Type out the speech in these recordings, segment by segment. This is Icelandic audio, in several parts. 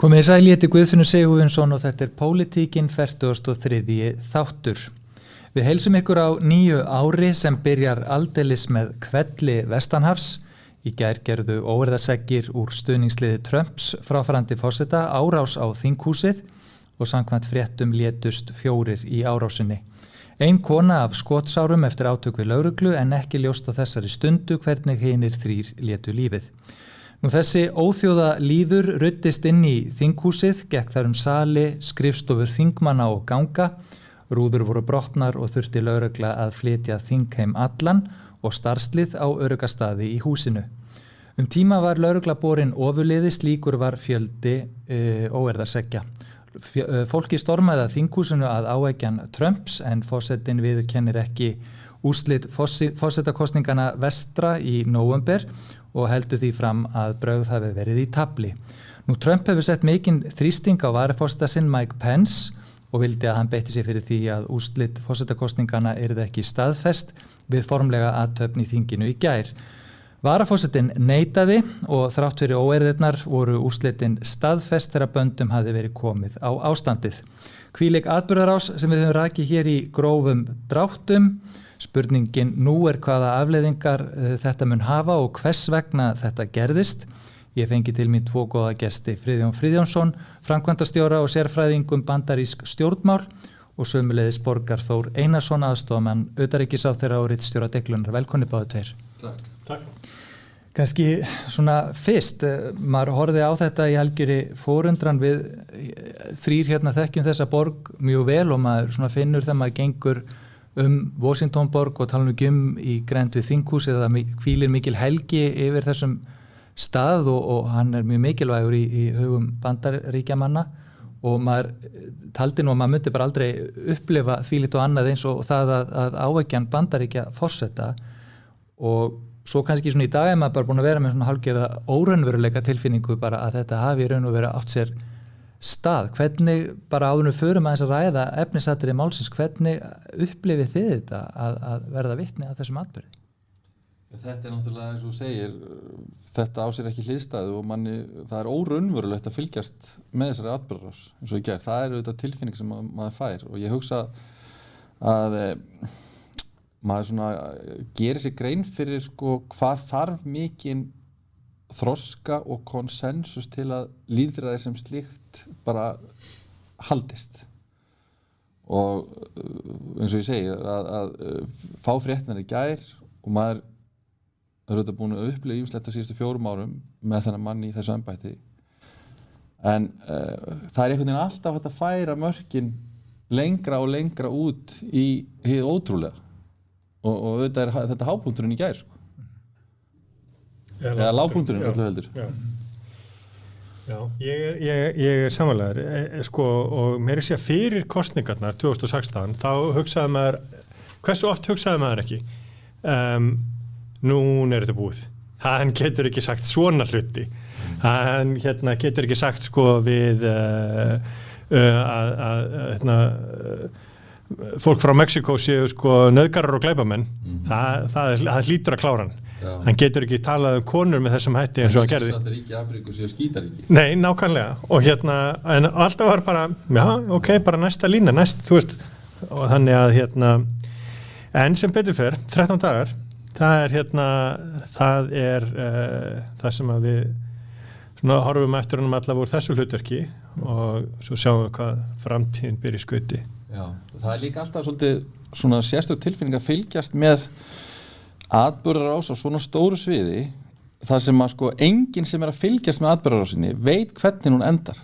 Komið sæl, ég heiti Guðfinnur Sigurvinsson og þetta Pólitíkin 43. þáttur. Við heilsum ykkur á nýju ári sem byrjar aldeilis með hvelli vestanhafs. Í gær gerðu óeirðaseggir úr stuðningsliði Trumps fráfarandi forseta árás á þinghúsið og samkvæmt fréttum létust 4 í árásinni. Ein kona af skotsárum eftir átök við lögreglu en ekki ljóst á þessari stundu hvernig hinir 3 létu lífið. Nú þessi óþjóða líður ruddist inn í þinghúsið, gekk þar sali, skrifstofur þingmanna og ganga, rúður voru brotnar og þurfti lögregla að flytja þingheim allan og starfslið á öruggastaði í húsinu. Tíma var lögregla borin ofurliði, slíkur var fjöldi óeirðarseggja. Fólki stormaði að þinghúsinu að áeggjan Trumps en forsetinn viðurkennir ekki úrslit forsetakosningana vestra í nóvember og heldur því fram að brögð hafi verið í tafli. Nú Trump hefur sett mikinn þrýsting á varaforseta sinn Mike Pence og vildi að hann beitti sig fyrir því að úrslit forsetakosningana yrði ekki staðfest við formlega athöfn í þinginu í gær. Varaforsetinn neitaði og þrátt fyrir óeirðirnar voru úrslitin staðfest þegar böndum hafði verið komið á ástandið. Hvílík atburðarás sem við höfum rakið hér í grófum dráttum. Spurningin nú hvaða afleiðingar þetta mun hafa og hvers vegna þetta gerðist. Ég fengi til mín 2 góða gesti, Friðjón Friðjónsson, framkvæmdastjóra og sérfræðingum bandarísk stjórnmál og sömuleiðis Borgar Þór Einarsson, aðstoðarmann utanríkisráðherra og ritstjóra Deiglunar. Velkonni báðu tveir. Takk. Kannski svona fyrst, maður horfði á þetta í algjöri forundran við 3 hérna þekkjum þessa borg mjög vel og maður svona finnur þegar maður gengur Washingtonborg og tala í grennd við þinghúsið að hvílir mikil helgi yfir þessum stað og hann mjög mikilvægur í hugum bandaríkjamanna og maður taldi nú að maður myndi bara aldrei upplifa þvílíkt og annað eins og það að áeggjan bandaríkja forseta og svo kannski svona í dag er maður bara búin að vera með svona hálfgerða óraunveruleika tilfinningu bara að þetta hafi í raun og verið átt sér stað. Hvernig bara áður við förum aðeins að ræða efnisatriði málsins, hvernig upplifið þið þetta að verða vitni að þessum atburði? Þetta náttúrulega eins og segir, þetta á sér ekki hliðstæðu og það er óraunverulegt að fylgjast með þessari atburðarás eins og í gær. Það er auðvitað tilfinning sem maður fær og ég hugsa að maður svona gerir sér grein fyrir hvað þarf mikinn þroska og konsensus til að lýðræði sem slíkt bara haldist og eins og ég segi að fá fréttirnar í gær og maður er auðvitað búin að upplifa ýmislegt á síðustu 4 árum með þennan mann í þessu embætti en það er einhvern veginn alltaf hægt að færa mörkin lengra og lengra út í hið ótrúlega og auðvitað er þetta hápunkturinn í gær eða lágpunkturinn öllu heldur. Já, ég er samanlegaður og mér sé að fyrir kosningarnar 2016 þá hugsaði maður, hversu oft hugsaði maður ekki núna er þetta búið, hann getur ekki sagt svona hluti, hann getur ekki sagt við fólk frá Mexíkó séu nauðgarar og glæpamenn, það hlýtur að klára hann. Já. Hann getur ekki talað konur með þessum hætti eins og hann gerði. Það er ríki Afríku séu skítaríki. Nei, nákvæmlega. Og en alltaf var bara, já, ok, bara næsta lína, þú veist, og þannig að en sem betur fer, 13 dagar, það er það sem að við svona horfum eftir honum allavega úr þessu hlutverki og svo sjáum við hvað framtíðin byrja í skauti. Já, það er líka alltaf svolítið svona sérstök tilfinning að fylgjast með atburðarás á svona stóru sviði þar sem að enginn sem er að fylgjast með atburðarásinni veit hvernig hún endar.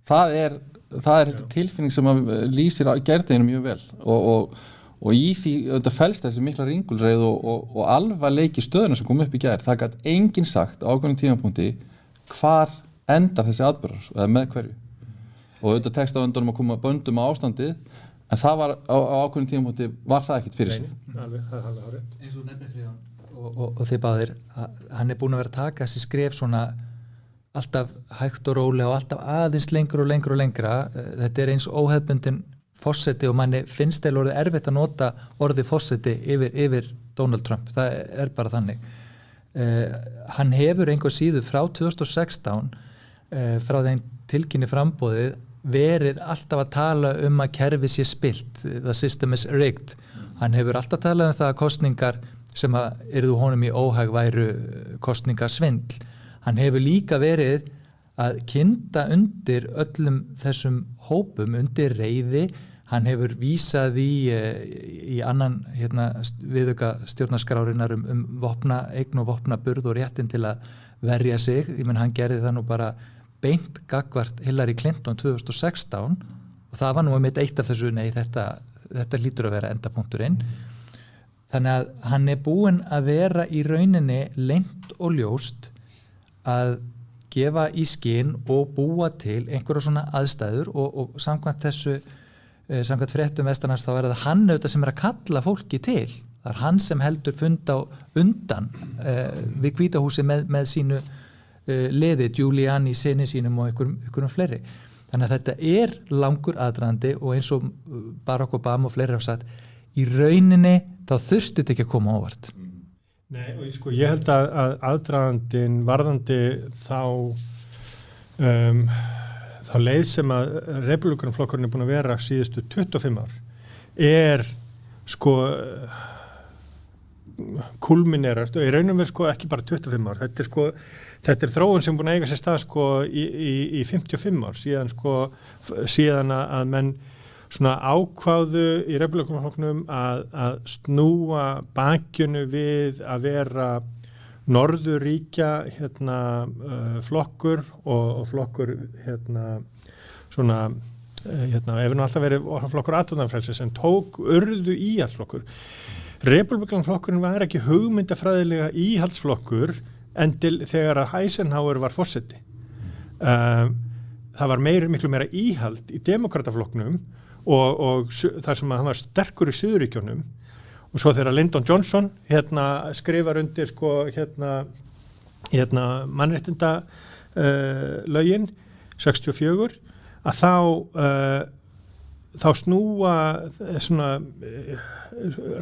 Það er þetta tilfinning sem að lýsir á gerðinu mjög vel og í því þetta felst þessi mikla ringulreið og alvarleiki stöðuna sem kom upp í gær. Það gat enginn sagt á ákveðnum tímapunkti hvar endar þessi atburðarás eða með hverju og þetta tekst á endanum að koma böndum á ástandið en það var á ákveðnum tímapunkti var það ekkert fyrir sig. Eins og nefnir Friðjón og þið báðir, hann búinn að vera að taka þessi skref svona alltaf hægt og rólega og alltaf aðeins lengur og lengur og lengra. Þetta er eins óhefbundin forseti og manni finnst eða orðið erfitt að nota orðið forseti yfir Donald Trump. Það er bara þannig. Hann hefur einhver síðu frá 2016 frá þeim tilkynni framboðið verið alltaf að tala að kerfið sé spilt, the system is rigged. Hann hefur alltaf talað það að kosningar sem yrðu honum í óhag væru kosningasvindl. Hann hefur líka verið að kynda undir öllum þessum hópum, undir reiði. Hann hefur vísað í annan viðauka stjórnarskrárinnar vopnaeign og vopnaburð og réttin til að verja sig. Ég menn hann gerði það nú bara beint gagnvart Hillary Clinton 2016 og það var nú eitt af þessu, nei þetta hlýtur að vera endapunkturinn. Þannig að hann búinn að vera í rauninni leynt og ljóst að gefa í skyn og búa til einhverja svona aðstæður og samkvæmt þessu, samkvæmt fréttum Vestanhafs þá það hann auðvitað sem að kalla fólki til. Það hann sem heldur fund á undan við Hvíta húsið með sínu liði, Giuliani, syni sínum og einhverjum fleiri. Þannig að þetta langur aðdragandi og eins og Barack Obama og fleiri hafa sagt, í rauninni þá þurfti þetta ekki að koma ávart. Nei, og ég held að aðdragandinn varðandi þá leið sem að repúblikanaflokkurinn búin að vera síðustu 25 ár kulminerar, og í raunum verið ekki bara 25 ár, þetta þróun sem búin að eiga sér stað í 55 ár, síðan að menn svona ákváðu í repúblikanaflokknum að snúa bakinu við að vera norðurríkja flokkur og flokkur svona hefur nú alltaf verið flokkur atvinnufrelsis sem urðu íhaldsflokkur. Repúblikanaflokkurinn var ekki hugmyndafræðilega íhaldsflokkur en þegar að Eisenhower var forseti. Það var miklu meira íhald í demokrataflokknum og þar sem hann var sterkur í Suðurríkjunum og svo þegar Lyndon Johnson skrifar undir mannréttinda lögin 64 að þá snúa svona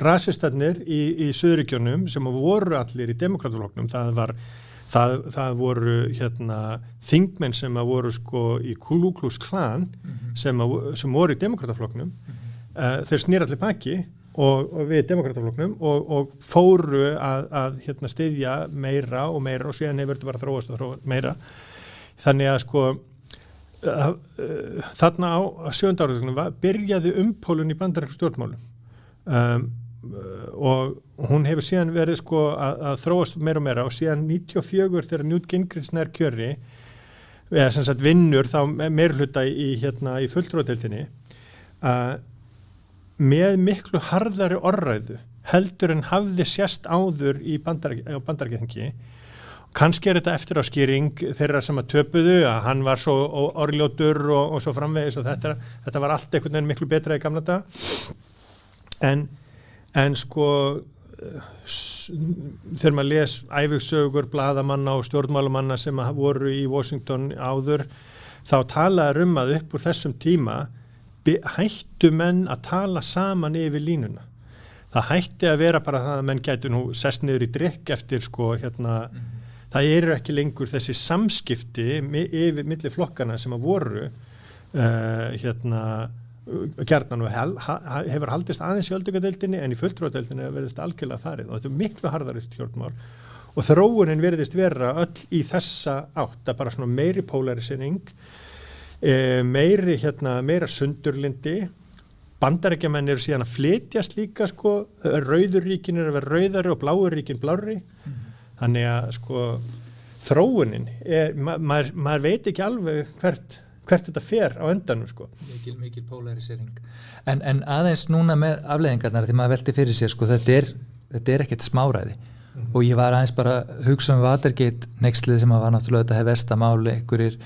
rasistarnir í Suðurríkjunum sem voru allir í demokrataflokknum, það voru þingmenn sem voru í Ku Klux Klan sem voru í demokrataflokknum. Þeir snýra allir baki og við demokrataflokknum og fóru að styðja meira og síðan hefur þetta bara þróast og þróast meira. Þannig að þarna á 7. áratugnum byrjaði umpólun í bandarískum stjórnmálum og hún hefur síðan verið að þróast meira og meira og síðan 94 þegar Newt Gingrich nær kjöri eða sem sagt vinnur þá meirihluta í fulltrúadeildinni með miklu harðari orðræðu heldur en hafði sést áður í Bandaríkjaþingi. Kannski þetta eftiráskýring þeirra sem að töpuðu að hann var svo orðljótur og svo framvegis og þetta var allt einhvern veginn miklu betra í gamla daga. En þegar maður les ævisögur blaðamanna og stjórnmálamanna sem voru í Washington áður þá talaði að upp úr þessum tíma hættu menn að tala saman yfir línuna. Það hætti að vera bara það að menn gætu nú sest niður í drykk eftir það ekki lengur þessi samskipti yfir milli flokkana sem að voru gjarnan og hefur haldist aðeins í öldungadeildinni en í fulltrúadeildinni verðist algjörlega farið og þetta miklu harðari stjórnmál og þróunin verðist vera öll í þessa átt að bara svona meiri polarisering, meira sundurlyndi. Bandaríkjamenn eru síðan að flytjast líka rauðurríkin eru að vera rauðari og bláurríkin blárri. Þannig að þróunin maður veit ekki alveg hvert þetta fer á endanum Mikil polarisering. En aðeins núna með afleiðingarnar því maður velti fyrir sér þetta ekkert smáræði og ég var aðeins bara að hugsa Watergate nexlið sem var náttúrulega þetta hefesta máli, einhverjir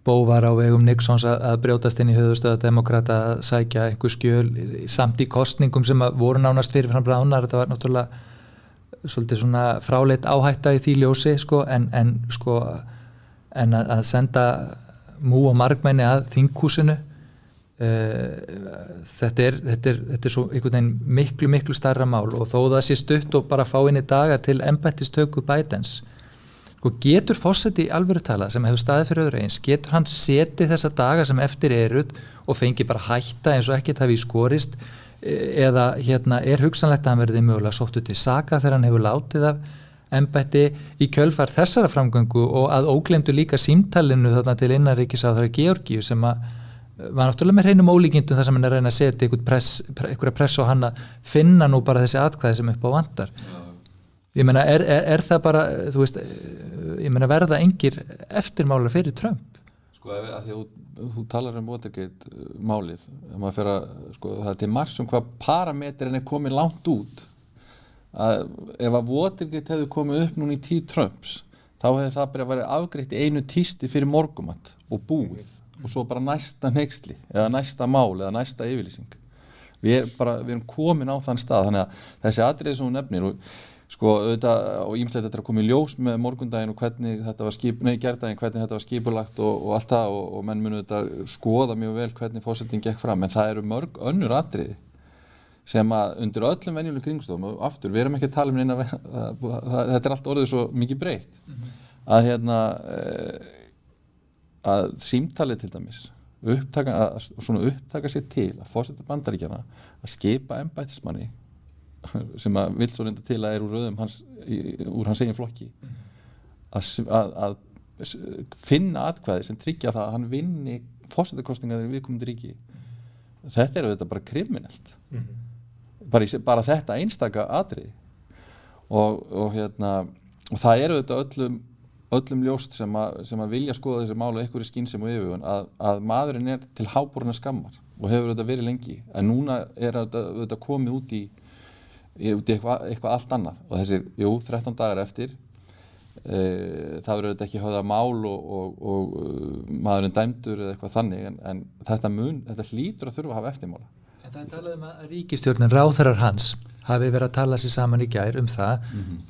bóvar á vegum Nixons að brjótast inn í höfuðstöð demokrata að sækja einhver skjöl samt í kosningum sem voru nánast fyrirfram bránar. Þetta var náttúrulega svolítið svona fráleit áhætta í því ljósi en að senda mú og margmenni að þinghúsinu þetta er svo einhvern veginn miklu stærra mál og þó það sé stutt og bara fá inn í daga til embættistöku Bidens Sko getur forseti í alvöru talað sem hefur staðið fyrir öðru eins, getur hann setið þessa daga sem eftir eru og fengi bara hætta eins og ekkert hafi í skorist eða er hugsanlegt að hann verði mögulega sóttur til saka þegar hann hefur látið af embætti í kjölfar þessara framgöngu og að ógleymdu líka símtalinu þarna til innanríkisráðherra Georgíu sem að var náttúrulega með hreinum ólíkindum þar sem hann reyna að setja einhverja press á hann að finna nú bara þessi atkvæði sem upp á vantar. Ég meina, er það bara, þú veist, ég meina verða engir eftirmálar fyrir Trump? Sko, að því að þú talar Watergate málið, maður fer að, sko, það er til margs hvað parametrin komin langt út, að ef að Watergate hefði komið upp núna í tíð Trumps, þá hefði það bara verið afgreitt í einu tísti fyrir morgumat og búið, og svo bara næsta hneyksli, eða næsta mál, eða næsta yfirlýsing. Við erum komin á þann stað, þannig að þessi atriði sem hún nefnir, sko, auðvitað, og ýmislegt þetta að koma í ljós með morgundaginn og hvernig þetta var gerdaginn, hvernig þetta var skipulagt og allt það og menn munu þetta skoða mjög vel hvernig forsetinn gekk fram, en það eru mörg önnur atriði sem að undir öllum venjulegum kringumstæðum, og aftur, við erum ekki að tala um neina, þetta allt orðið svo mikið breytt, að að símtalið til dæmis, upptaka sér til að forseta Bandaríkjanna að skipa embættismanni sem að vill svo reynda til að úr röðum úr hans eigin flokki að finna atkvæði sem tryggja það að hann vinni forsetakosningar í viðkomandi ríki. Þetta er auðvitað bara kriminelt. Bara þetta einstaka atriði og það er auðvitað öllum ljóst sem að vilja skoða þessi mál og einhverju skynsemi og yfirvegun að maðurinn er til háborinnar skammar og hefur auðvitað verið lengi, en núna er auðvitað komið út í eitthvað allt annað og þessir, 13 dagar eftir það verður þetta ekki höfða mál og maðurinn dæmdur eða eitthvað þannig en þetta hlýtur að þurfa að hafa eftirmála. En það er talað að ríkisstjórnin, ráðherrar hans hafi verið að tala sér saman í gær það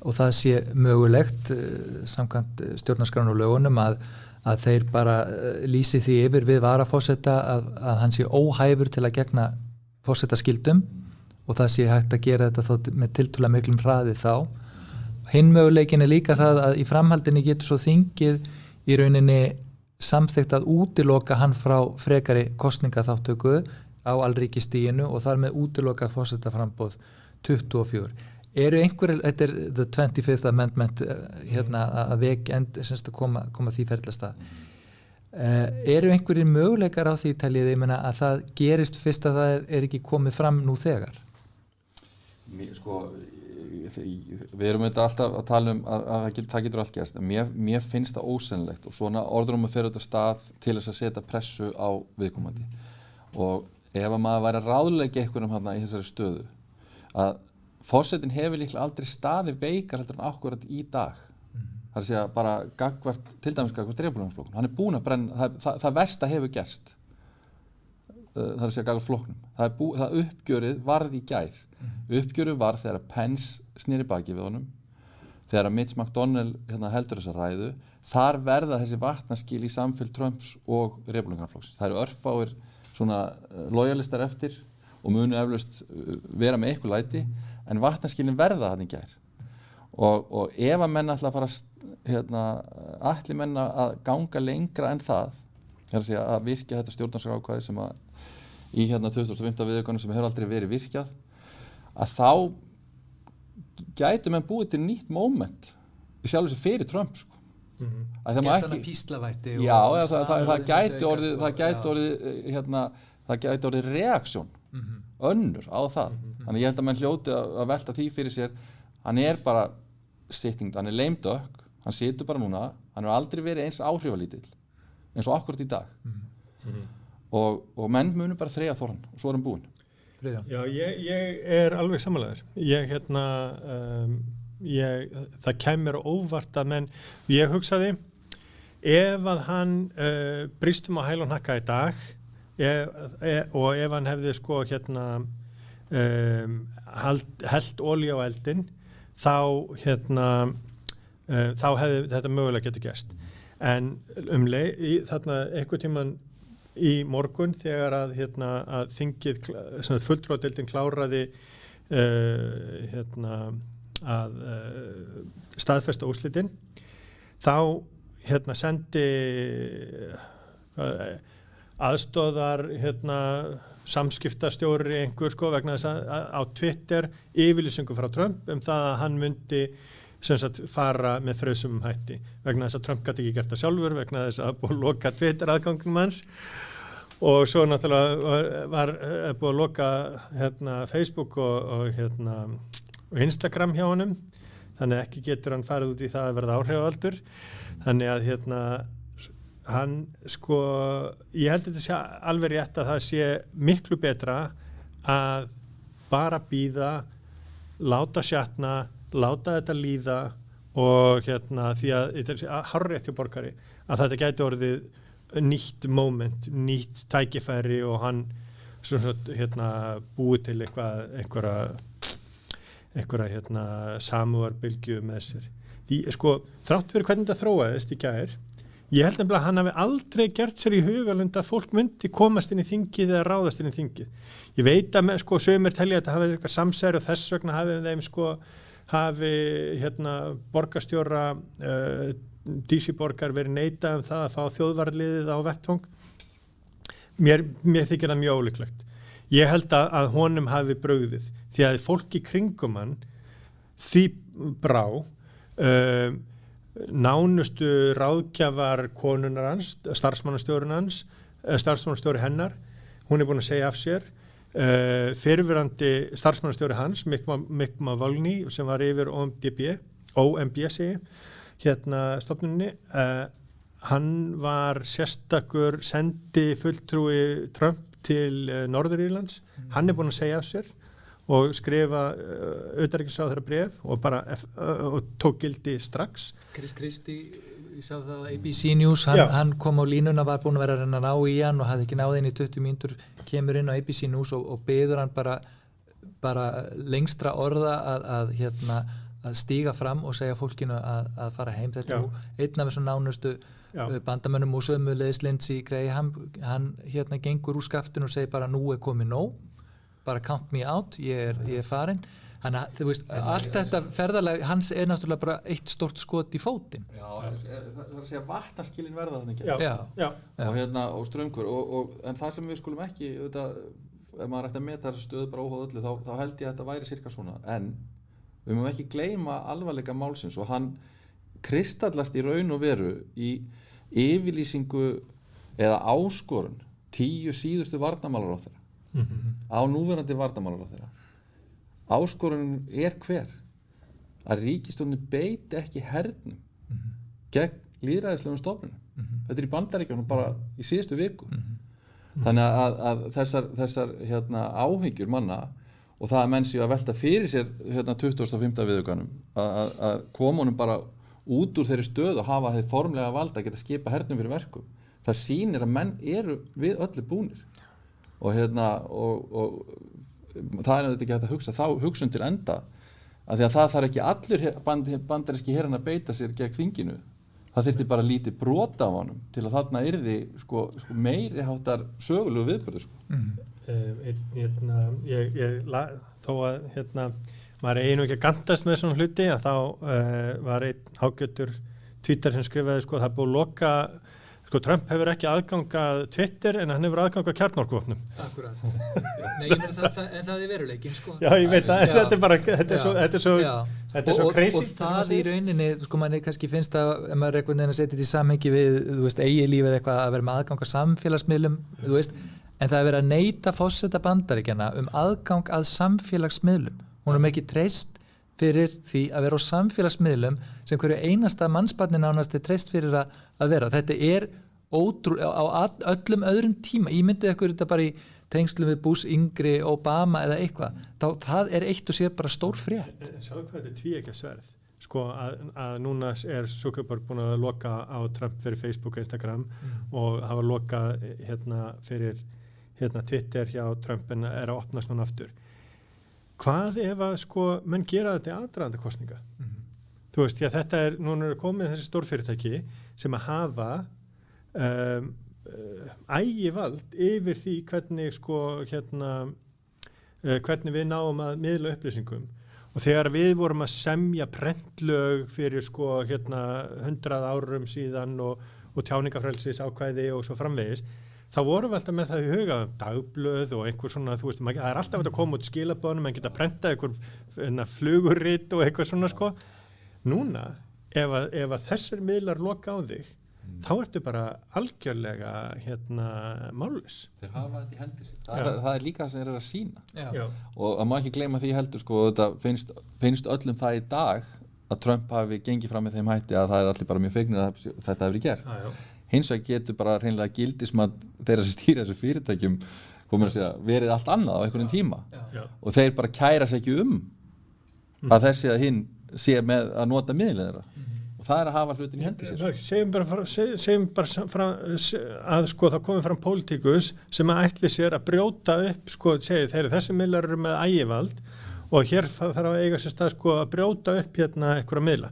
og það sé mögulegt samkvæmt stjórnarskránni og lögunum að þeir bara lýsi því yfir við varaforseta að hann sé óhæfur til að gegna forsetaskildum og það sé hægt að gera þetta þó með tiltölulega miklum hraði þá. Hinn möguleikin er líka það að í framhaldinni getur svo þingið í rauninni samþykkt að útiloka hann frá frekari kosningaþáttöku á alríkistíginu og þar með útiloka forsetaframboð 24. Eru einhverjir, þetta er the 25th Amendment að vek að koma því ferðlasta. Eru einhverjir möguleikar á því talið, ég meina að það gerist fyrst að það er ekki komið fram nú þegar? Sko, við erum þetta alltaf að tala að það getur allt gerst, en mér finnst það ósennilegt og svona orðrum að fyrir þetta stað til þess að setja pressu á viðkomandi og ef að maður væri að ráðleggja einhverjum hérna í þessari stöðu að forsetinn hefur líklega aldrei staðið veikar heldur en akkurat í dag það er að segja bara gagvart, til dæmis gagvart dreifbúlunarflokknum, hann er búinn að brenna það versta hefur gerst það er að segja gagvart flokknum það uppgjörið varð í gær uppgjörið varð þegar Pence sneri baki við honum þegar Mitch McConnell heldur þessa ræðu þar verða þessi vatnaskil í samfylgd Trumps og dreifbúlunarflokksins það eru örfáir svona lojalistar eftir og munu eflaust vera með eitthvað læti en vatnaskilin verða þarna í gær og ef að menn ætla að fara ætli menn að ganga lengra en það að virkja þetta stjórnarskrárákvæði sem að í 25. viðaukanum sem hefur aldrei verið virkjað að þá gætu menn búið til nýtt moment í sjálfu sér fyrir Trump sko. Gæti hann að píslavætti já, það gæti orðið reaksjón önnur á það þannig ég held að menn hljóti að velta því fyrir sér hann er bara sitting, hann er lame duck hann situr bara núna, hann hefur aldrei verið eins áhrifalítill eins og akkurat í dag og menn munu bara þreyja þorran og svo er hann búinn. Já, ég er alveg samanlegaður. Það kemur óvart að menn, ég hugsaði ef að hann bristum á hæl og hnakka í dag og ef hann hefði sko hellt olíu á eldinn þá hefði þetta mögulega getur gerst. En þarna einhvern tímann í morgun þegar að þingið fulltrúadeildin kláraði að staðfesta úrslitin þá sendi aðstóðar samskiptastjóri einhver vegna þess að á Twitter yfirlýsingu frá Trump það að hann myndi sem sagt fara með frösumum hætti vegna þess að Trump gæti ekki gert það sjálfur vegna þess að búið að loka Twitter aðgangum hans og svo náttúrulega var búið að loka Facebook og Instagram hjá honum þannig ekki getur hann farið út í það að verða áhrifavaldur þannig að hann ég held þetta sé alveg rétt að það sé miklu betra að bara bíða láta sjatna, láta þetta líða og því að þetta er hárrétt hjá borgari að þetta gæti orðið nýtt moment, nýtt tækifæri og hann búið til einhverja samúðarbylgju með sér. Því þrátt fyrir hvernig þetta þróaðist í gær, ég held nefnilega að hann hafi aldrei gert sér í hugalund að fólk myndi komast inn í þingið eða ráðast inn í þingið. Ég veit að sögumir telja að þetta hafi eitthvað samsæri og þess vegna hafi þeim hafi borgarstjóra DC borgar verið neitað það að fá þjóðvarliðið á vettvang. Mér þykir það mjög ólíklegt. Ég held að honum hafi brugðið því að fólk í kringum hann því brá nánustu ráðgjafar konunar hans, starfsmannastjóri hennar, hún búin að segja af sér, fyrrverandi starfsmannastjóri hans, Mick Mulvaney, sem var yfir OMB stofnuninni, hann var sérstakur sendi fulltrúi Trump til Norður-Írlands, hann búin að segja af sér og skrifa utanríkisráðherra bréf og og tók gildi strax. Kristi, ég sá það á ABC News, hann kom á línuna, var búin að vera að reyna að ná í hann og hafði ekki náð inn í 20 mínútur, kemur inn á ABC News og biður hann bara lengstra orða að stíga fram og segja fólkinu að fara heim. Þetta er einn af þessum nánustu bandamönnum og sömuleiðis Lindsey Graham, hann gengur úr skaftinu og segir bara nú er komið nóg, bara count me out, ég er farin. Þannig að þú veist, allt þetta ferðalag hans er náttúrulega bara eitt stort skot í fótinn. Já, það er að segja vatnarskilin verða þannig ekki. Og strömkur en það sem við skulum ekki ef maður ætti að meta þessu stöðu bara óháð öllu þá held ég að þetta væri cirka svona en við mögum ekki gleyma alvarleika málsins og hann kristallast í raun og veru í yfirlýsingu eða áskorun 10 síðustu varnarmálaráðherra á núverandi varnarmálaráðherra. Áskorunin er hver? Að ríkisstjórnin beiti ekki hernum gegn lýðræðislegum stofnunum. Þetta er í Bandaríkjunum bara í síðustu viku. Þannig að þessar áhyggjur manna og það að menn séu að velta fyrir sér 25. viðaukanum að koma honum bara út úr þeirri stöðu og hafa þeir formlega valda að geta skipa hernum fyrir verkum. Það sýnir að menn eru við öllu búnir og það er auðvitað ekki hægt að hugsa þá hugsun til enda að því að það þarf ekki allir bandaríski herinn að beita sér gegn þinginu. Það þyrfti bara lítið brot af honum til að þarna yrði meiri háttar sögulegu viðburður. Þó að maður einu ekki að gantast með svona hluti að þá var einn ágjötur Twitter sem skrifaði það er búið að loka Trump hefur ekki aðgang að Twitter en hann hefur aðgang að kjarnorkuvopnum. Akkurat. Nei, ég meina en það er veruleikinn, Já, ég veit að þetta er bara, þetta er svo crazy. Og það í rauninni, manni kannski finnst að, ef maður einhvern veginn að setja þetta í samhengi við, eigið lífið eitthvað að vera með aðgang að samfélagsmiðlum, en það er verið að neita forseta Bandaríkjanna aðgang að samfélagsmiðlum. Hún ekki treyst fyrir því að vera á samfélagsmiðlum sem hverju einasta mannsbarni nánast er treyst fyrir að vera. Þetta er á öllum öðrum tíma. Ég myndi eitthvað þetta bara í tengslum við Bush yngri, Obama eða eitthvað. Það er eitt og sér bara stór frétt. Sjáðu hvað þetta er tvíeggja sverð. Að núna er Zuckerberg búin að loka á Trump fyrir Facebook og Instagram og hafa lokað fyrir Twitter hjá Trump en er að opnast núna aftur. Hvað ef að menn gera þetta í aðdragandi kosninga? Þú veist, þetta núna er komið þessi stórfyrirtæki sem að hafa ægivald yfir því hvernig hvernig við náum að miðla upplýsingum og þegar við vorum að semja prentlög fyrir sko 100 árum síðan og tjáningafrelsis ákvæði og svo framvegis, þá vorum við alltaf með það í huga dagblöð og einhver svona, þú veist, það er alltaf að koma út skilabóðnum, mann geta prentað einhver flugurrit og eitthvað svona sko. Núna, ef að þessir miðlar loka á þig, þá ertu bara algjörlega mállaus. Þeir hafa þetta í hendi sig. Það er líka það sem þeir eru að sýna. Já. Og að má ekki gleyma því heldur sko, þetta finnst öllum það í dag að Trump hafi gengið fram með þeim hætti að það er allir bara mjög fegnir að þetta hefur verið gert. Hins vegar getur bara hreinlega gildismat þeirra sem stýra þessu fyrirtækjum verið allt annað á einhvern tíma. Og þeir bara kæra sig ekki að þessi að hinn sé með að nota miðlinn þeirra. Og það er að hafa hlutin í hendi sér. Segjum bara að sko það komið fram pólitíkus sem að ætli sér að brjóta upp sko, þeir þessi miðlar eru með ægivald og hér þarf að eiga sér stað sko að brjóta upp einhverja miðla.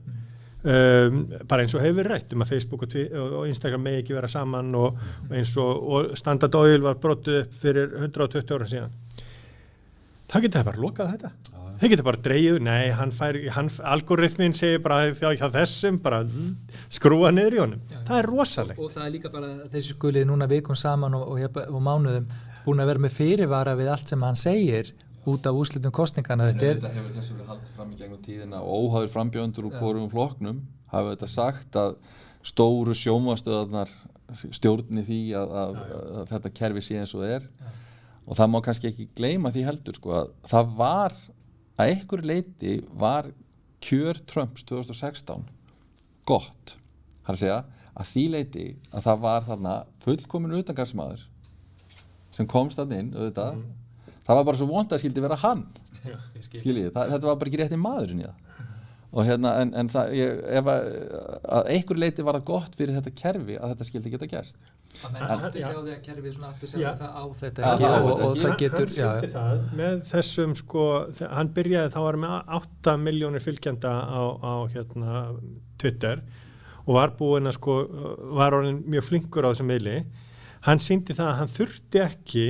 Bara eins og hefur verið rætt að Facebook og Instagram megi ekki vera saman og eins og Standard Oil var brotið upp fyrir 120 ára síðan. Það geta bara lokað þetta. Þeir geta bara dreigið, algoritminn segir bara hjá þessum, bara skrúa niður í honum. Það er rosalegt. Og það er líka bara þessi skulið núna vikum saman og mánuðum búin að vera með fyrirvara við allt sem hann segir út af úrslitum kostningana. Þetta hefur þessu verið haldið fram í gegnum tíðina og óháðir frambjóðendur úr hvorum flokknum hafa þetta sagt að stóru sjónvarpsstöðvarnar stjórni því að þetta kerfi sé eins og það er. Og það má kannski ekki gleyma því heldur sko að það var að einhverju leyti var kjör Trumps 2016 gott. Það er að segja að því leyti að það var þarna fullkominn utangarðsmaður sem komst þarna inn auðvitað. Það var bara svo vont að skildi vera hann. Þetta var bara ekki rétti maðurinn í það. Og en ef að einhverju leyti var það gott fyrir þetta kerfi að þetta skildi geta gerst. Menn átti sig á því að kerfið svona átti sig á það á þetta ekki og það getur. Hann sýndi það með þessum sko, hann byrjaði þá var með 8 milljónir fylgjenda á Twitter og var búinn að sko, var orðinn mjög flinkur á þessum miðli. Hann sýndi það að hann þurfti ekki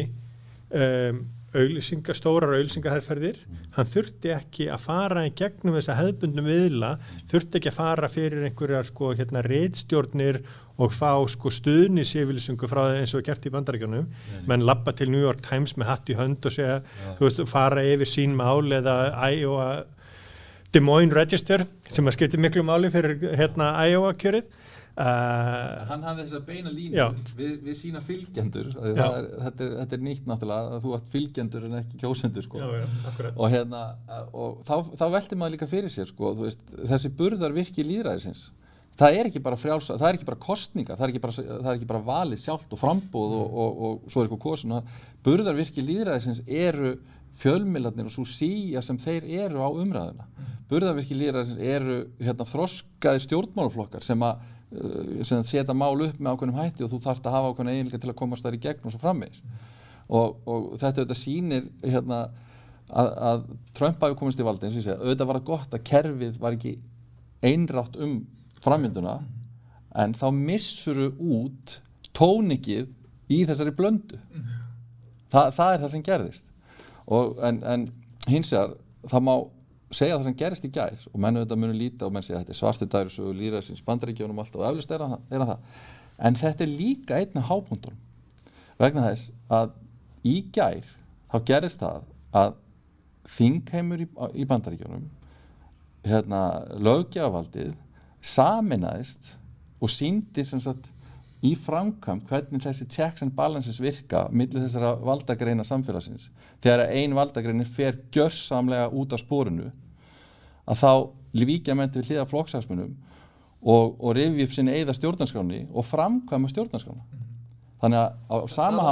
stórar auglýsingaherferðir, hann þurfti ekki að fara í gegnum þessa hefðbundnu miðla, þurfti ekki að fara fyrir einhverjar sko ritstjórnir og fá sko stuðningsyfirlýsingu frá það eins og gert í Bandaríkjunum, menn labba til New York Times með hatt í hönd og segja, þú veist, fara yfir sín mál eða Iowa Des Moines Register sem að skipti miklu máli fyrir Iowa kjörið. Hann hafði þessa beina línu við sína fylgjendur. Þetta er nýtt náttúrulega að þú átt fylgjendur en ekki kjósendur sko. Og þá velti maður líka fyrir sér sko, þú veist, þessi burðarvirki lýðræðisins. Það er ekki bara frjálsa, það er ekki bara kosninga, það er ekki bara valið sjálft og framboð og svo er eitthvað kosin. Burðarvirki lýðræðisins eru fjölmiðlarnir og svo síja sem þeir eru á umræðuna. Burðarvirki lýðræðisins eru þroskaðir stjórnmálaflokkar sem setja mál upp með ákveðnum hætti og þú þarft að hafa ákveðna eiginleika til að komast þar í gegn og svo framvegis. Og þetta sýnir að Trump hafi komist í valdi, eins og ég segja, auðvitað var það gott að kerfið var ekki einrátt framvinduna, en þá missuru út tónikið í þessari blöndu. Það er það sem gerðist. En hins vegar, það má segja það sem gerist í gær og menn auðvitað munu líta og menn segja að þetta er svartur dagur svo lýðræðisins Bandaríkjunum allt og eflaust er hann það. En þetta er líka einn af hápunktunum vegna þess að í gær þá gerist það að þingheimur í Bandaríkjunum löggjafavaldið sameinaðist og sýndi sem sagt í framkvæmd hvernig þessi checks and balances virka milli þessara valdagreina samfélagsins. Þegar ein valdagreinin fer gjörsamlega út af sporinu að þá víkja menn til hliðar flokkshagsmunum og rifja upp sinni eigða stjórnarskránni og framkvæma stjórnarskrána. Þannig að á sama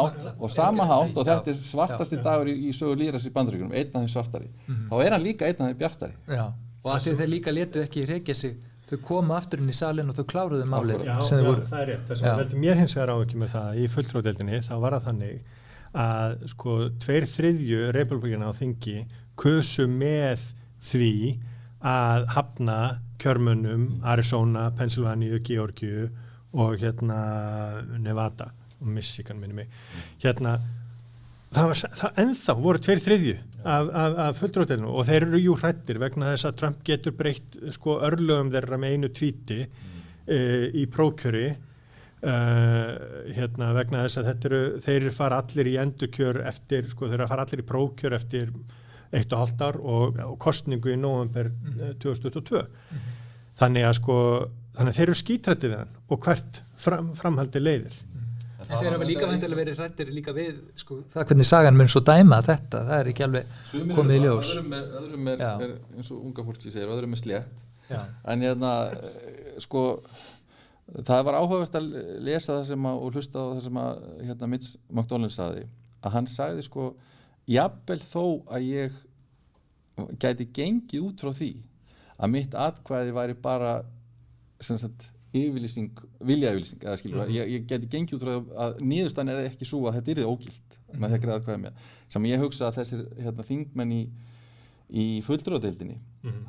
hátt og þetta er svartasti dagur í sögu lýðræðis í Bandaríkjunum, einn af þeim svartari, þá er hann líka einn af þeim bjartari. Já, og þeir líka létu ekki rekja sig. Þau koma aftur inn í salin og þau kláruðu málið. Það er rétt. Það sem veldi mér hins vegar áhyggjum með það í fulltrúadeildinni, þá var það þannig að sko 2/3 repúblikana á þingi kusu með því að hafna kjörmönnum Arizona, Pennsylvania, Georgiu og Nevada og Michigan minni mig. það ennþá voru 2/3 af fulltrúadeildinni og þeir eru jú hrættir vegna þess að Trump getur breytt sko örlögum þeirra með einu tvíti í prókjöri vegna þess að þeir fara allir í endurkjör eftir, sko þeir fara allir í prókjör eftir 1,5 ár og kosningu í nóvember 2022. Þannig að þeir eru skítrættir við hann og hvert framhaldi leiðir. En þeir hafa líka væntanlega verið hrættir líka við sko, það hvernig sagan mun svo dæma þetta, það er ekki alveg komið í ljós. Öðrum er eins og unga fólki segir, öðrum er slétt. En sko, það var áhugavert að lesa það og hlusta á það sem Mitch McDonald sagði, að hann sagði sko, jafnvel þó að ég gæti gengið út frá því að mitt atkvæði væri bara sem sagt viljayfirlýsing eða skilur ég geti gengið út frá að niðurstaðan er ekki svo að þetta yrði ógilt með það greiða atkvæði með sem ég hugsa að þessir þingmenn í fulltrúadeildinni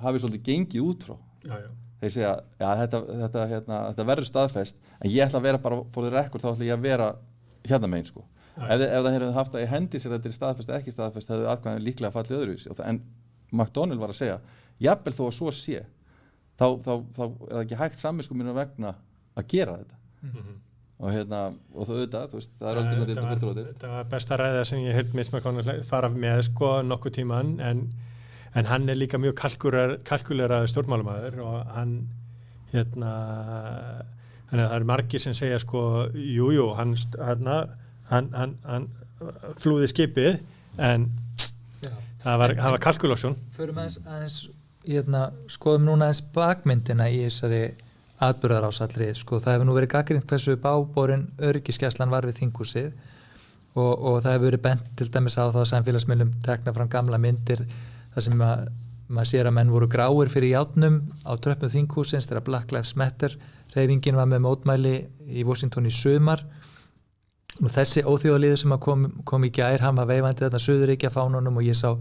hafi svolítið gengið út frá þeir segja þetta verður staðfest en ég ætla að vera bara for the record þá ætla ég að vera hérna megin sko ef það hefur haft það í hendi sér að þetta er staðfest eða ekki staðfest hefðu atkvæðin líklega fallið öðruvísi en McDonald var að segja jafnvel þó að svo sé þá er það ekki hægt samviskuminnar vegna að gera þetta og og þú veist, það er alltaf þetta fulltrúadeildin. Þetta var besta ræða sem ég hef Mitch McConnell fara með sko nokkuð tíman en hann er líka mjög kalkuleraður stjórnmálamaður og hann það er margir sem segja sko jú, hann flúði skipið en það var kalkulásjón. Förum aðeins skoðum núna aðeins bakmyndina í þessari atburðarás allri, sko, það hefur nú verið gagnrýnt hversu báborin öryggisgæslan var við þinghúsið og það hefur verið bent til dæmis á það samfélagsmiðlum tekna fram gamla myndir þar sem maður sér að menn voru gráir fyrir járnum á tröppum þinghúsins þegar Black Lives Matter hreyfingin var með mótmæli í Washington í sumar. Nú þessi óþjóðaliður sem kom í gær, hann var veifandi þarna Suðurríkja fánunum og ég sá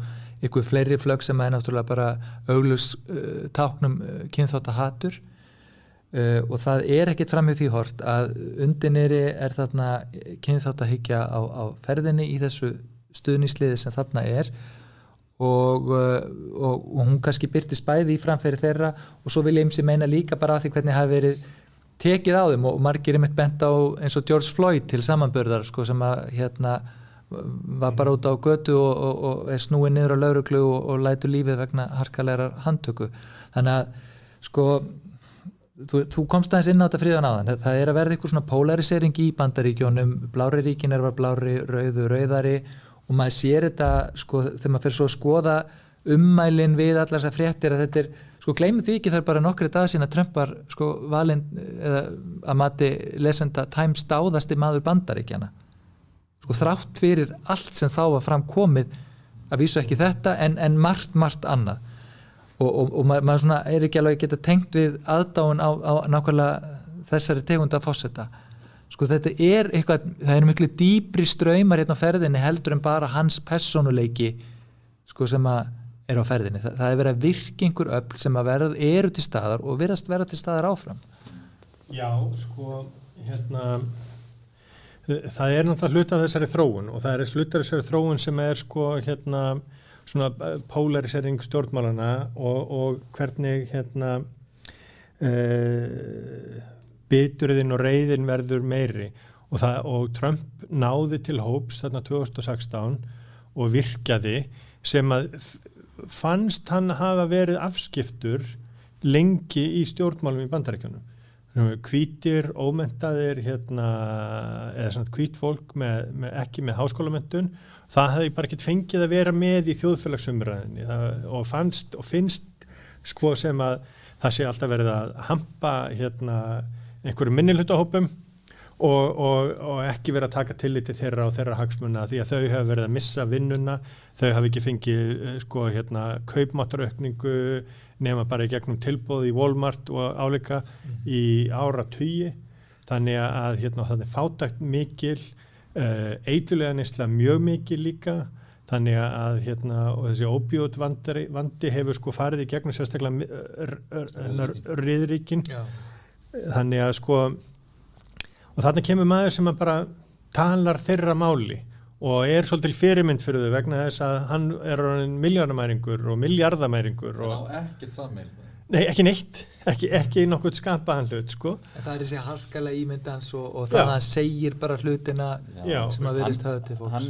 ykkur fleiri flögg sem er náttúrulega bara augljós táknum kynþáttahatur og það er ekkert framhjá því hort að undir niðri er þarna kynþáttahyggja á ferðinni í þessu stuðningsliði sem þarna er og hún kannski birtist bæði í framfæri þeirra og svo vil ég meina líka bara að því hvernig hafi verið tekið á þeim og margir einmitt bent á eins og George Floyd til samanburðar sko, sem að var bara út á götu og er snúið niður á lögreglu og lætur lífið vegna harkalegar handtöku. Þannig að sko þú komst aðeins inn á þetta Fríðan áðan. Það er að verða eitthvað svona polarisering í Bandaríkjónum, blári ríkin var blári, rauðari og maður sér þetta sko þegar maður fer svo að skoða ummælin við allar þessar fréttir að þetta er sko gleymið því ekki þar bara nokkri dag síðan að Trump var sko valinn eða að mati lesenda Times dáðasti maður Bandaríkjana sko þrátt fyrir allt sem þá var framkomið að vísu ekki þetta en margt annað og maður svona er ekki alveg geta tengt við aðdáun á nákvæmlega þessari tegund af forseta sko þetta er eitthvað, það eru miklu dýpri straumar hérna á ferðinni heldur en bara hans persónuleiki sko sem að er á ferðinni. Það er verið að virka einhver öfl sem að eru til staðar og virðast vera til staðar áfram. Já, sko, það er náttúrulega hluti af þessari þróun og það er hluti af þessari þróun sem er sko, svona polarisering stjórnmálana og hvernig, biturðin og reiðin verður meiri og Trump náði til hóps þarna 2016 og virkaði sem að fannst hann hafa verið afskiptur lengi í stjórnmálum í Bandaríkjunum. Hvítir, ómenntaðir, eða svona hvít fólk ekki með háskólamenntun, það hefði bara ekkert fengið að vera með í þjóðfélagsumræðinni og finnst sko sem að það sé alltaf verið að hampa einhverjum minnihlutahópum og ekki verið að taka tillit til þeirra og þeirra hagsmuna því að þau hafa verið að missa vinnuna, þau hafa ekki fengið sko kaupmáttaraukningu nema bara í gegnum tilboð í Walmart og álíka í áratugi þannig að það er fátækt mikil, eitulega neysla mjög mikil líka þannig að og þessi ópíót vandi hefur sko farið í gegnum sérstaklega riðríkin þannig að sko og þarna kemur maður sem að bara talar þeirra máli og svolítið fyrirmynd fyrir þau vegna þess að hann orðinn milljónamæringur og miljardamæringur og ekkert sammeil nei, ekki neitt, ekki nokkuð skapaðan hlut, sko. En það þessi harkalega ímynd hans og það að hann segir bara hlutina sem að verðist höfðu til fólks.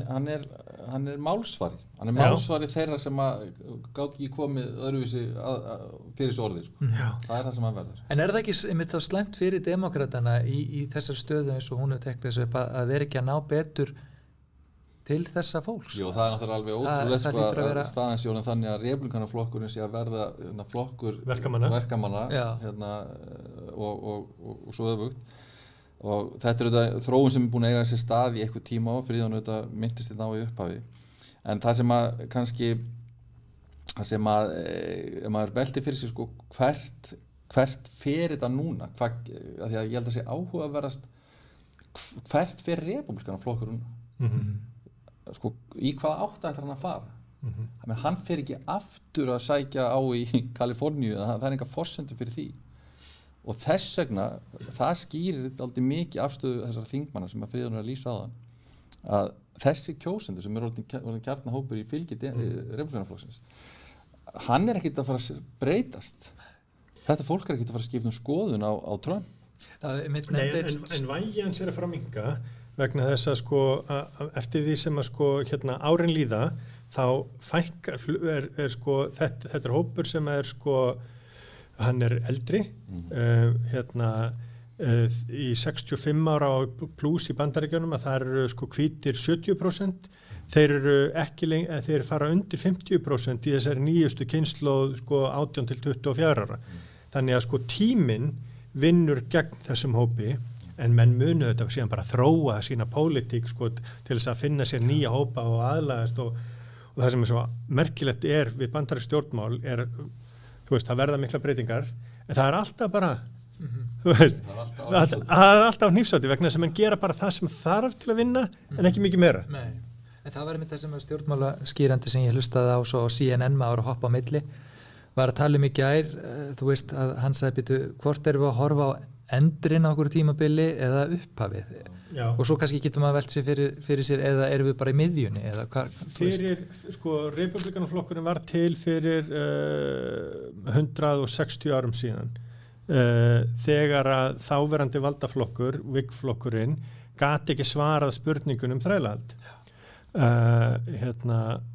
Hann er málsvari. Hann er málsvari þeirra sem að gátt ekki komið öðruvísi fyrir þessu orði, sko. Það það sem hann verður. En það ekki einmitt þá slæmt fyrir demokratana í þessar stöðu eins og hún hefur teknið þessu upp að vera ekki að ná betur til þessa fólks? Jú, það er náttúrulega alveg ótrúlegt sko að staðansjónin þannig að republikanaflokkurinn sé að verða flokkur verkamanna og svo öfugt. Og þetta þetta þróun sem búin að eiga sér stað í eitthvað tíma og Friðjón myndist þetta á í upphafi. En það sem að kannski, það sem að maður velti fyrir sig sko hvert fer þetta núna? Því að ég held að sé áhugaverðast hvert fer republikanaflokkurinn sko, í hvaða átt ætlar hann að fara hann fer ekki aftur að sækja á í Kaliforníu, það enga forsendur fyrir því og þess vegna það skýrir dálítið mikið afstöðu þessara þingmanna sem að Friðjón að lýsa á þann að þessi kjósendur sem orðin kjarnahópur í fylgi republikanaflokksins hann ekkert að fara að breytast þetta fólk ekkert að fara að skipta skoðun á Trump en vægi hans að fara að minnka vegna þess að sko eftir því sem að sko árin líða þá fækkar sko þetta hópur sem sko hann eldri í 65 ára pluss í Bandaríkjunum að það eru sko hvítir 70% þeir eru ekki þeir fara undir 50% í þessari nýjustu kynslóð sko 18 til 24 ára þannig að sko tíminn vinnur gegn þessum hópi en menn munu þetta síðan bara þróa sína pólitík sko til þess að finna sér nýja hópa og aðlagast og það sem svo merkilegt við bandarísk stjórnmál þú veist, það verða mikla breytingar en það alltaf bara þú veist, það alltaf hnífsátti vegna sem menn gera bara það sem þarf til að vinna en ekki mikið meira. Nei, en það var einmitt það sem stjórnmála skýrandi sem ég hlustaði á svo á CNN maður að hoppa á milli var að tala í gær, þú veist að hann sagði býtu, hvort erum við að horfa á endrin á okkur tímabili eða upphafið og svo kannski getur maður velt sér fyrir sér eða erum við bara í miðjunni eða hvað sko republikanaflokkurinn var til fyrir 160 árum síðan þegar að þáverandi valdaflokkur Whig-flokkurinn gat ekki svarað spurningunum þrælahald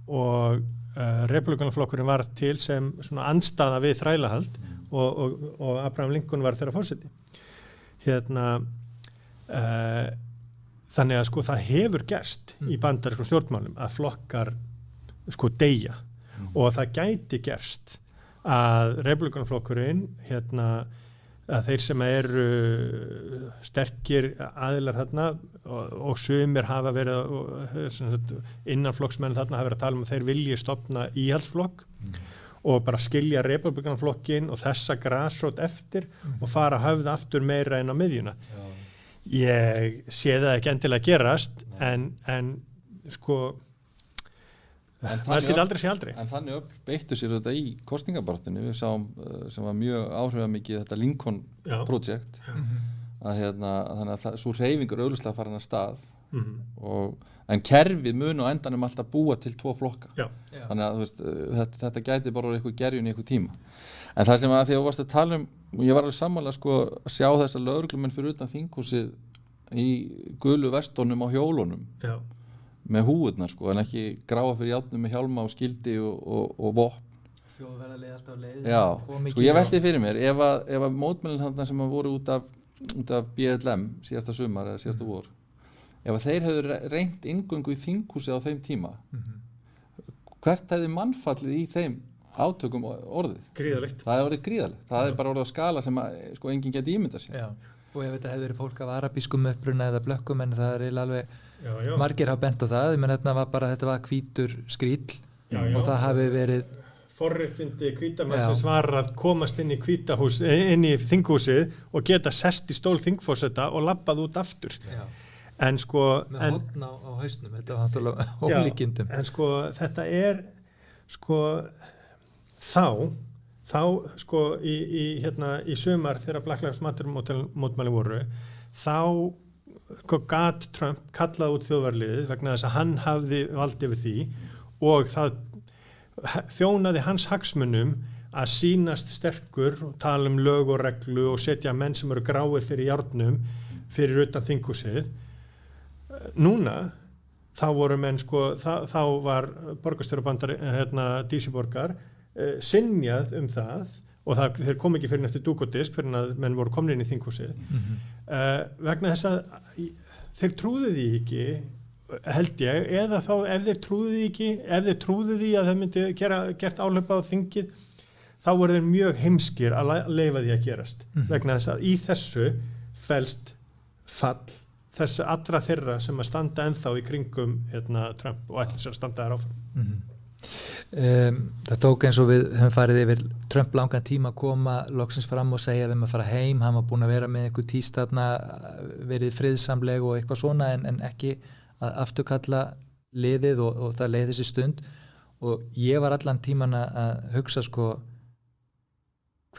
og republikanaflokkurinn var til sem svona andstaða við þrælahald og Abraham Lincoln var þeirra forseti þannig að sko það hefur gerst í bandarískum stjórnmálum að flokkar sko deyja og það gæti gerst að republikanaflokkurinn að þeir sem eru sterkir aðilar þarna og sumir hafa verið innanflokksmenn þarna hafa verið að tala að þeir vilji stofna íhaldsflokk og bara skilja republikanaflokkin og þessa grasrót eftir og fara að höfða aftur meira inn á miðjuna. Ég sé það ekki endilega gerast en sko það skilja aldrei sé aldrei. En þannig beittu sér þetta í kosningabaráttunni við sáum sem var mjög áhrifamikið þetta Lincoln Project að þannig að svo hreyfingur augljóslega farin af stað en kerfið mun á endanum alltaf búa til 2 flokka þannig að þú veist, þetta gæti bara eitthvað gerjun í eitthvað tíma en það sem að því að þú varst að tala og ég var alveg sammála sko að sjá þessa lögreglumenn fyrir utan þinghúsið í gulu vestónum á hjólunum með húðnar sko en ekki gráa fyrir járnum með hjálma og skildi og vopn þjóðverðarleið alltaf leið sko ég velti fyrir mér ef að mótmælin þarna sem að voru út af BLM síðasta sumar eða síðasta vor ef að þeir hefðu reynt inngöngu í þinghúsið á þeim tíma hvert hefði mannfallið í þeim átökum orðið? Gríðalegt. Það er orðið gríðalegt. Það er bara orðið á skala sem að, sko enginn geti ímyndað sér. Já. Og ef þetta hefði verið fólk af arabískum uppruna eða blökkum en það er alveg margir hafa bent á það, ég menn þetta var hvítur skríll og það hafi verið forréttindi hvítamann sem svarar að komast inn í þinghúsið og geta sest í stól þingforseta og labbað út aftur. Já. En sko með hotn á hausnum, þetta var náttúrulega ólíkindum. En sko þetta sko þá sko í sumar þegar Black Lives Matter mótmæli voru þá gat Trump kallað út þjóðvarliðið vegna þess að hann hafði vald yfir því og það þjónaði hans hagsmunum að sýnast sterkur og tala lög og reglu og setja menn sem eru gráir fyrir járnum fyrir utan þinghúsið. Núna þá voru menn þá var borgarstjóra Dísiborgar synjað það og þeir kom ekki fyrir eftir dúk og disk fyrir að menn voru komnir inn í þinghúsið vegna þess að þeir trúðu því ekki held ég, eða þá ef þeir trúðu því að þeir myndi gert áhlaup á þingið þá voru þeir mjög heimskir að leyfa því að gerast vegna þess að í þessu felst fall þess allra þeirra sem að standa ennþá í kringum Trump og ætla sér að standa þær áfram. Það tók eins og við höfum farið yfir Trump langan tíma að koma loksins fram og segja að við erum að fara heim, hann var búin að vera með einhver tístatna, verið friðsamleg og eitthvað svona en ekki að afturkalla liðið og það leið þessi stund og ég var allan tíman að hugsa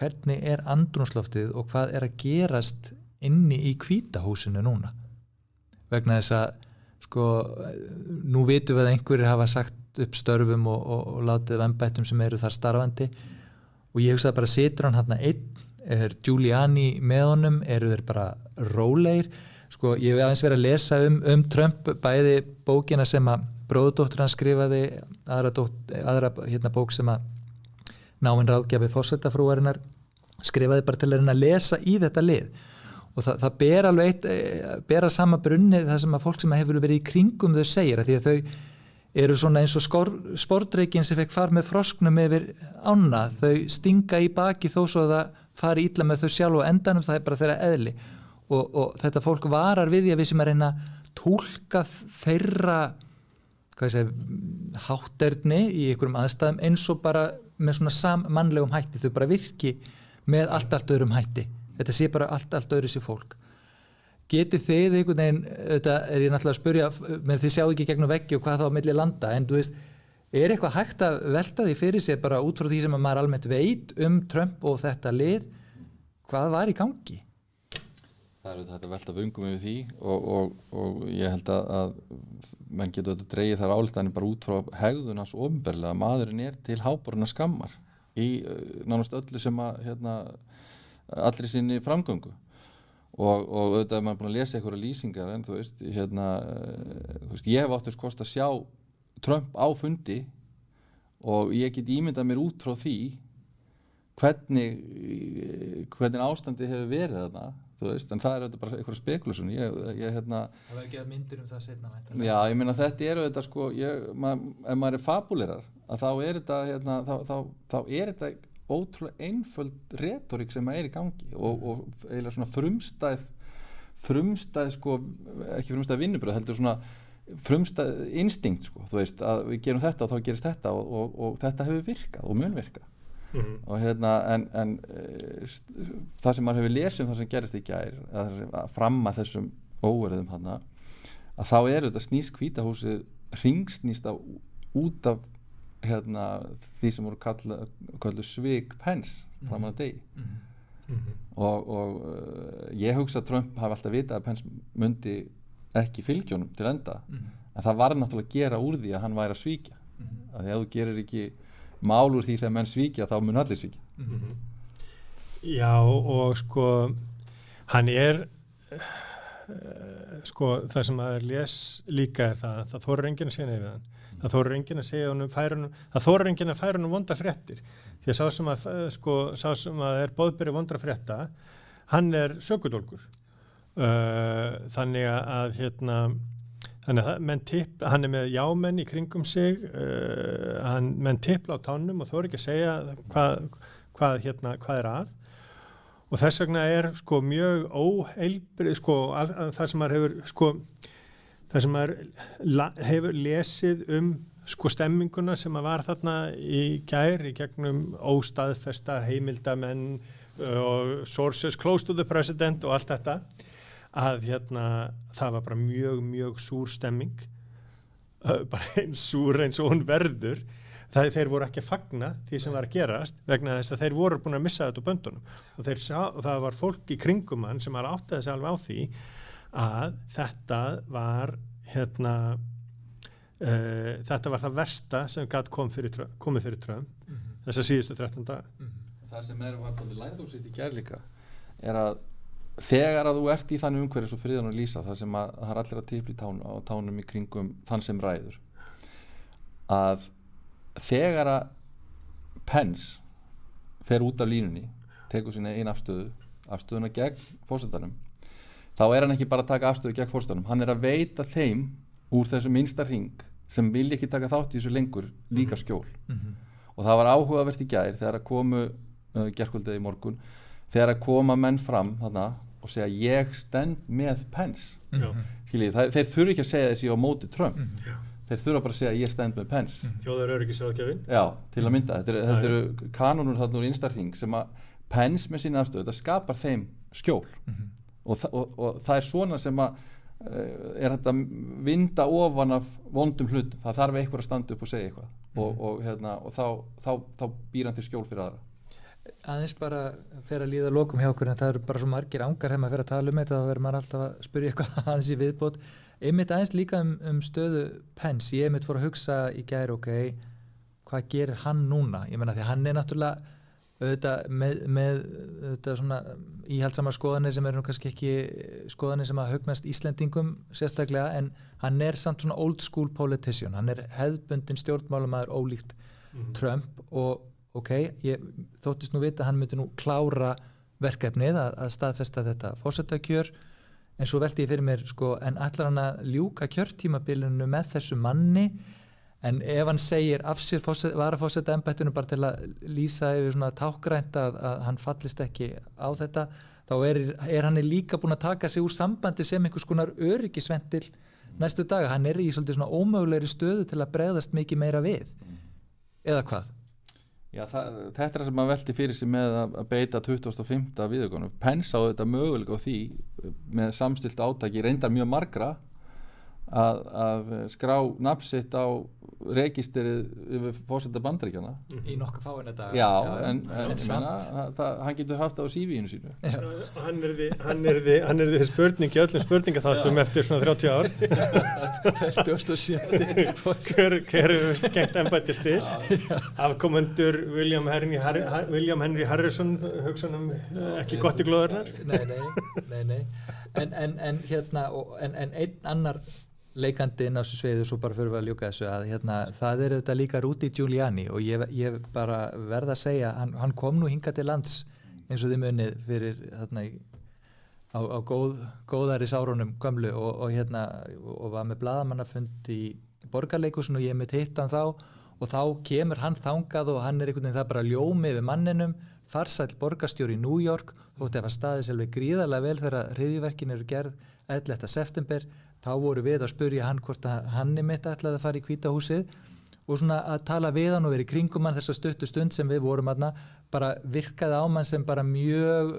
hvernig er andrúmsloftið og hvað er að gerast inni í Hvíta húsinu núna vegna þess að nú vitum við að einhverjir hafa sagt upp störfum og látið embættum sem eru þar starfandi og ég hugsaði bara situr hann hérna einn, er Giuliani með honum, eru þeir bara rólegir, ég hef aðeins verið að lesa Trump, bæði bókina sem að bróðurdóttur hann skrifaði, aðra bók sem að náinn ráðgjafi forsetafrúarinnar skrifaði bara til að lesa í þetta lið og það ber alveg ber að sama brunni það sem að fólk sem hefur verið í kringum þau segir að því að þau eru svona eins og sportreikin sem fekk far með frosknum yfir ána, þau stinga í baki þó svo að það fari illa með þau sjálf og endanum það er bara þeirra eðli og þetta fólk varar við því að við sem að reyna túlka þeirra hátterni í einhverjum aðstæðum eins og bara með svona sammannlegum hætti, þau bara virki með allt öðrum hætti, þetta sé bara allt öðru sér fólk. Getið þið einhvern veginn, þetta er ég náttúrulega að spyrja, menn þið sjáu ekki gegnum veggi og hvað þá á milli landa, en þú veist, er eitthvað hægt að velta því fyrir sér bara út frá því sem að maður almennt veit Trump og þetta lið, hvað var í gangi? Það er þetta velta vöngum yfir því og ég held að menn getur þetta dreigið þar ályktanir bara út frá hegðun hans opinberlega að maðurinn er til háborinnar skammar í nánast öllu sem að allri sinni framgöngu. Og auðvitað er maður búin að lesa einhverja lýsingar en þú veist, ég hef átt þess kost að sjá Trump á fundi og ég get ímyndað mér út frá því hvernig ástandi hefur verið þarna, þú veist, en það er auðvitað bara einhverja spekulasun. Það var ekki að myndir það seinna. Já, ég meina þetta er auðvitað ef maður er fabulerar, að þá er þetta þá er þetta ótrúlega einföld retorík sem er í gangi og eiginlega svona frumstæð ekki frumstæð vinnubröð, heldur svona frumstæð instinkt, þú veist, að við gerum þetta og þá gerist þetta og þetta hefur virkað og mun virka. Og en það sem maður hefur lesið það sem gerist í gær, fram að þessum óverðum hana, að þá er þetta snýst Hvíta húsið hringsnýst út af því sem voru kallu svik Pence framan að degi og ég hugsa að Trump hafi alltaf vitað að Pence myndi ekki fylgja honum til enda en það var náttúrulega að gera úr því að hann væri að svíkja að því að þú gerir ekki mál úr því þegar menn svíkja þá mun allir svíkja. Já og hann er það sem maður les líka er það þorir enginn að segja neyfið hann. Það þorir enginn að segja það þorir enginn að færa honum vondar fréttir því að sá sem að er boðberi vondra frétta hann er sökudólgur þannig að hann er með jámenn í kringum sig menn tipla á tánum og þorir ekki að segja hvað er að og þess vegna er mjög óheilbrigð það sem maður hefur lesið stemminguna sem að var þarna í gær í gegnum óstaðfestar heimildamenn og sources close to the president og allt þetta að það var bara mjög súr stemming bara eins súr eins og hún verður þeir voru ekki að fagna því sem var að gerast vegna þess að þeir voru búin að missa þetta úr böndunum og það var fólk í kringum hann sem var áttaði sig alveg á því að þetta var þetta var það versta sem gat komið fyrir Trump þessa síðustu 13 daga. Það sem var lærdómsríkt í gær líka að þegar að þú ert í þannig umhverfi svo friðan og lýsa það sem að það allir að tipla á tánum í kringum þann sem ræður að þegar að Pence fer út af línunni tekur sína einn afstöðuna gegn forsetanum þá hann ekki bara að taka afstöðu gegn forsetanum, hann að veita þeim úr þessum minnsta hring sem vilja ekki taka þátt í þessu lengur líka skjól og það var áhugavert í gær þegar að komu gærkvöldið í morgun þegar að koma menn fram þarna og segja ég stend með Pence skiljið, þeir þurfa ekki að segja þessi á móti Trump þeir þurfa bara að segja ég stend með Pence Þjóðaröryggisráðgjafinn já, til að mynda, þetta eru kanónur þarna úr innstæðing sem að Pence með sína afstöðu, þetta skapar þeim skjól og það svona sem að þetta vinda ofan af vondum hlut, það þarf einhver að standa upp og segja eitthvað og þá býr hann til skjól fyrir aðra aðeins bara fer að líða lokum hjá okkur en það eru bara svo margir angar þegar maður fer að tala þetta þá verður maður alltaf að spyrja eitthvað aðeins í viðbót einmitt aðeins líka stöðu Pence, ég einmitt fór að hugsa í gær hvað gerir hann núna, ég meina því hann náttúrulega auðvitað með auðvitað svona íhaldsamar skoðanir sem eru kannski ekki skoðanir sem að hugnast Íslendingum sérstaklega en hann samt svona old school politician, hann hefðbundin stjórnmálamaður ólíkt Trump og ég þóttist nú vita að hann myndi nú klára verkefnið að staðfesta þetta forsetakjör en svo velti ég fyrir mér en ætlar hann að ljúka kjörtímabilinu með þessu manni en ef hann segir af sér varaforsetaembættinu bara til að lýsa yfir svona tákgrænt að hann fallist ekki á þetta þá hann líka búin að taka sig úr sambandi sem einhvers konar öryggisventil næstu daga, hann í svolítið svona ómögulegri stöðu til að bregðast mikið meira við eða hvað? Já, þetta það sem maður velti fyrir sig með að beita 25. viðaukanum. Pence á þetta möguleika á því með samstillt átaki reyndar mjög margra að skrá nafn sitt á registrið yfir forseta Bandaríkjanna í nokkuð fáina daga já, en hann getur haft það á CV-inu sínu hann yrði spurning í öllum spurningaþáttum eftir svona 30 ár 2007 hver gengt embættistis afkomendur William Henry Harrison hugsanum ekki gott í glóðurnar nei en einn annar leikandi inn á þessu sveiðu svo bara fyrir að ljúka þessu að það auðvitað líka Rudy Giuliani og ég bara verð að segja hann kom nú hingað til lands eins og þið munið fyrir á góðaris árunum gömlu og var með blaðamannafund í Borgarleikhúsinu og ég mitt hitt hann þá og þá kemur hann þangað og hann einhvern veginn það bara ljómi við manninum farsæll borgarstjóri í New York þótti að staðið selvi gríðarlega vel þegar hryðjuverkin eru gerð 11. september þá voru við að spurja hann hvort að hann mitt ætlaði að fara í Hvíta húsið og svona að tala við hann og verið kringum hann þessa stuttu stund sem við vorum aðna bara virkaði á mann sem bara mjög